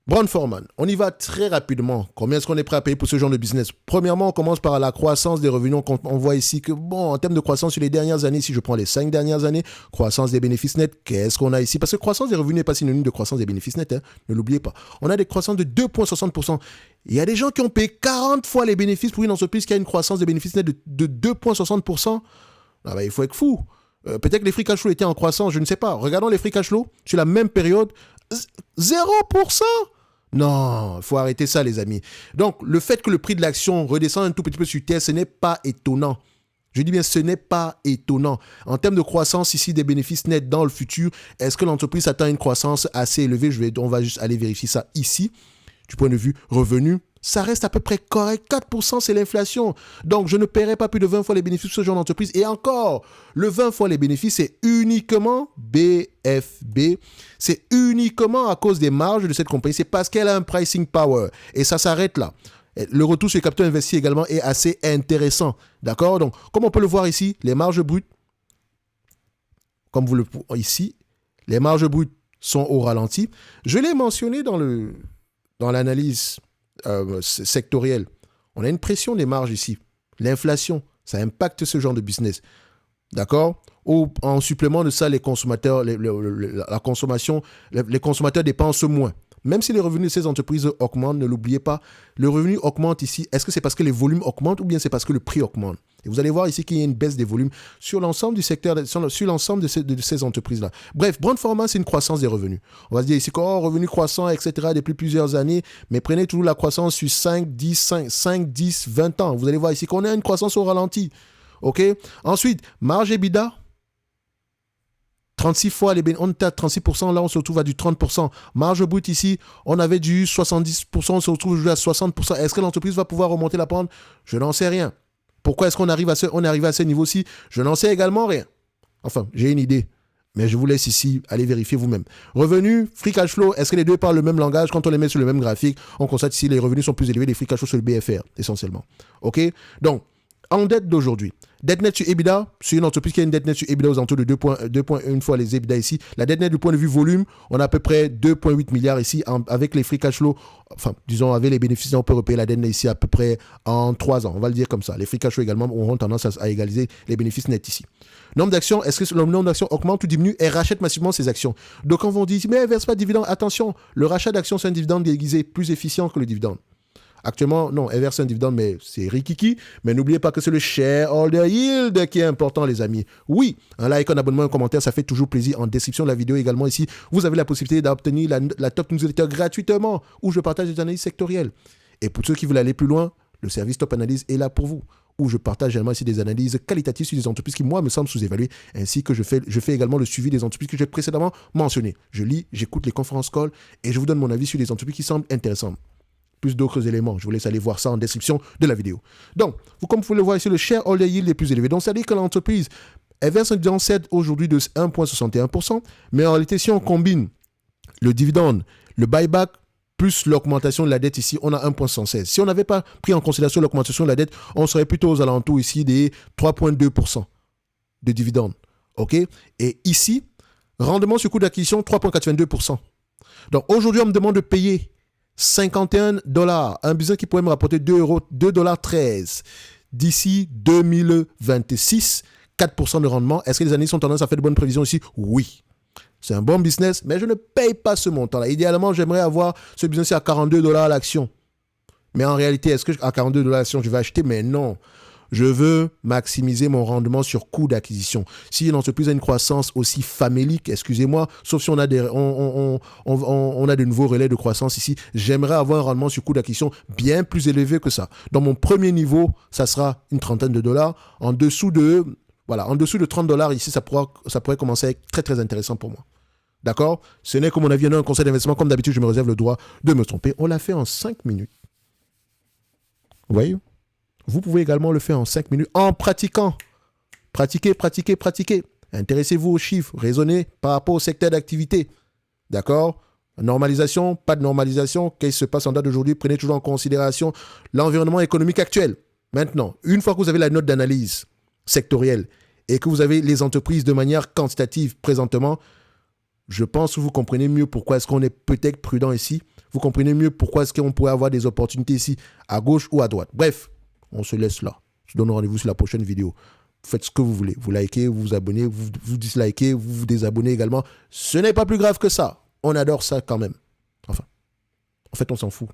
Brown Forman, on y va très rapidement. Combien est-ce qu'on est prêt à payer pour ce genre de business? Premièrement, on commence par la croissance des revenus. On voit ici que, bon, en termes de croissance sur les dernières années, si je prends les 5 dernières années, croissance des bénéfices nets, qu'est-ce qu'on a ici? Parce que croissance des revenus n'est pas synonyme de croissance des bénéfices nets, hein, ne l'oubliez pas. On a des croissances de 2,60%. Il y a des gens qui ont payé 40 fois les bénéfices pour une entreprise qui a une croissance des bénéfices nets de 2,60%. Ah bah, il faut être fou. Peut-être que les free cash flow étaient en croissance, je ne sais pas. Regardons les free cash flow sur la même période, 0%. Non, il faut arrêter ça, les amis. Donc, le fait que le prix de l'action redescende un tout petit peu sur terre, ce n'est pas étonnant. Je dis bien, ce n'est pas étonnant. En termes de croissance ici des bénéfices nets dans le futur, est-ce que l'entreprise atteint une croissance assez élevée? On va juste aller vérifier ça ici. Du point de vue revenu, ça reste à peu près correct. 4%, c'est l'inflation. Donc, je ne paierai pas plus de 20 fois les bénéfices de ce genre d'entreprise. Et encore, le 20 fois les bénéfices, c'est uniquement BFB. C'est uniquement à cause des marges de cette compagnie. C'est parce qu'elle a un pricing power. Et ça s'arrête là. Le retour sur le capital investi également est assez intéressant. D'accord? Donc, comme on peut le voir ici, les marges brutes, comme vous le voyez ici, les marges brutes sont au ralenti. Je l'ai mentionné dans l'analyse sectorielle. On a une pression des marges ici. L'inflation, ça impacte ce genre de business. D'accord? Ou en supplément de ça, les consommateurs, la consommation, les consommateurs dépensent moins. Même si les revenus de ces entreprises augmentent, ne l'oubliez pas, le revenu augmente ici. Est-ce que c'est parce que les volumes augmentent ou bien c'est parce que le prix augmente? Et vous allez voir ici qu'il y a une baisse des volumes sur l'ensemble du secteur, sur l'ensemble de ces entreprises-là. Bref, Brown Forman, c'est une croissance des revenus. On va se dire ici que revenus croissants, etc. depuis plusieurs années, mais prenez toujours la croissance sur 5, 10, 20 ans. Vous allez voir ici qu'on a une croissance au ralenti. OK? Ensuite, marge EBITDA. 36 fois, on était à 36%, là on se retrouve à du 30%. Marge brute ici, on avait du 70%, on se retrouve aujourd'hui à 60%. Est-ce que l'entreprise va pouvoir remonter la pente? Je n'en sais rien. Pourquoi est-ce qu'on est arrivé à ce niveau-ci? Je n'en sais également rien. Enfin, j'ai une idée, mais je vous laisse ici aller vérifier vous-même. Revenus, free cash flow, est-ce que les deux parlent le même langage? Quand on les met sur le même graphique, on constate ici les revenus sont plus élevés, les free cash flow sur le BFR, essentiellement. OK? Donc, en dette d'aujourd'hui, dette nette sur EBITDA, c'est une entreprise qui a une dette nette sur EBITDA aux alentours de 2,1 fois les EBITDA ici. La dette nette du point de vue volume, on a à peu près 2,8 milliards ici avec les free cash flow, enfin, disons, avec les bénéfices, on peut repayer la dette nette ici à peu près en 3 ans. On va le dire comme ça. Les free cash flow également auront tendance à égaliser les bénéfices nets ici. Nombre d'actions, est-ce que le nombre d'actions augmente ou diminue? Elle rachète massivement ses actions. Donc, quand on dit, mais elle ne verse pas de dividende, attention, le rachat d'actions, c'est un dividende déguisé plus efficient que le dividende. Actuellement, non, elle verse un dividende, mais c'est rikiki. Mais n'oubliez pas que c'est le shareholder yield qui est important, les amis. Oui, un like, un abonnement, un commentaire, ça fait toujours plaisir. En description de la vidéo également ici, vous avez la possibilité d'obtenir la Top Newsletter gratuitement, où je partage des analyses sectorielles. Et pour ceux qui veulent aller plus loin, le service Top Analyse est là pour vous, où je partage également ici des analyses qualitatives sur des entreprises qui, moi, me semblent sous-évaluées, ainsi que je fais également le suivi des entreprises que j'ai précédemment mentionnées. Je lis, j'écoute les conférences calls et je vous donne mon avis sur les entreprises qui semblent intéressantes. Plus d'autres éléments. Je vous laisse aller voir ça en description de la vidéo. Donc, comme vous pouvez le voir ici, le shareholder yield est plus élevé. Donc, c'est-à-dire que l'entreprise, elle verse un dividende aujourd'hui de 1,61%. Mais en réalité, si on combine le dividende, le buyback, plus l'augmentation de la dette ici, on a 1,76. Si on n'avait pas pris en considération l'augmentation de la dette, on serait plutôt aux alentours ici des 3,2% de dividende. OK? Et ici, rendement sur coût d'acquisition, 3,82%. Donc, aujourd'hui, on me demande de payer $51, un business qui pourrait me rapporter $2,13 d'ici 2026, 4% de rendement. Est-ce que les analystes ont tendance à faire de bonnes prévisions ici? Oui. C'est un bon business, mais je ne paye pas ce montant-là. Idéalement, j'aimerais avoir ce business à $42 l'action. Mais en réalité, est-ce que à $42 l'action, je vais acheter? Mais non. Je veux maximiser mon rendement sur coût d'acquisition. Si une entreprise a une croissance aussi famélique, excusez-moi, sauf si on a de nouveaux relais de croissance ici, j'aimerais avoir un rendement sur coût d'acquisition bien plus élevé que ça. Dans mon premier niveau, ça sera une trentaine de dollars. En dessous de $30 ici, ça pourrait commencer à être très très intéressant pour moi. D'accord? Ce n'est que mon avis, un conseil d'investissement. Comme d'habitude, je me réserve le droit de me tromper. On l'a fait en 5 minutes. Vous voyez? Vous pouvez également le faire en 5 minutes en pratiquant. Pratiquez. Intéressez-vous aux chiffres. Raisonnez par rapport au secteur d'activité. D'accord? Normalisation, pas de normalisation. Qu'est-ce qui se passe en date d'aujourd'hui? Prenez toujours en considération l'environnement économique actuel. Maintenant, une fois que vous avez la note d'analyse sectorielle et que vous avez les entreprises de manière quantitative présentement, je pense que vous comprenez mieux pourquoi est-ce qu'on est peut-être prudent ici. vous comprenez mieux pourquoi est-ce qu'on pourrait avoir des opportunités ici, à gauche ou à droite. Bref, on se laisse là. Je vous donne rendez-vous sur la prochaine vidéo. Faites ce que vous voulez. Vous likez, vous vous abonnez, vous dislikez, vous vous désabonnez également. Ce n'est pas plus grave que ça. On adore ça quand même. Enfin, en fait, on s'en fout.